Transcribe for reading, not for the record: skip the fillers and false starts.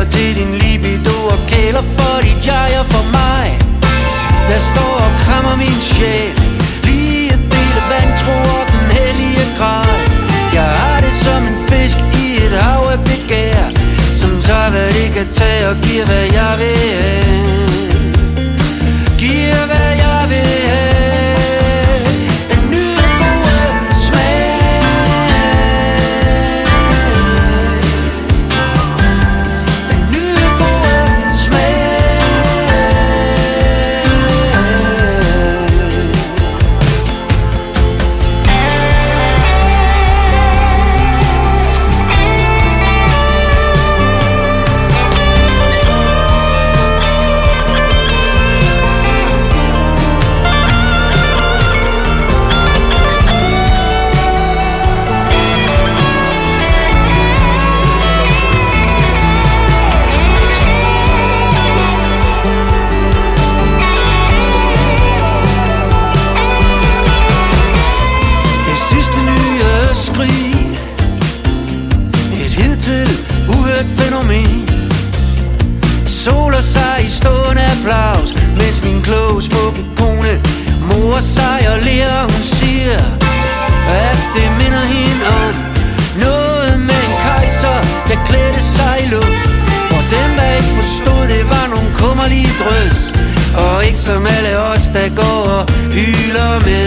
til din libido og kæler for dit jeg og for mig. Der står og krammer min sjæl, lige et del vantro og den hellige gral. Jeg har det som en fisk i et hav af begær, som tager hvad det kan tage og giver hvad jeg vil have. Giver hvad jeg vil have. Den nye gode smag. Den nye gode smag. Fænomen soler sig i stående applaus, mens min kloge smukke kone morer sig og ler. Hun siger, at det minder hende om noget med en kejser, der klædte sig i luft. For dem der ikke forstod, det var nogle kummerlige drøs, og ikke som alle os der går og hyler med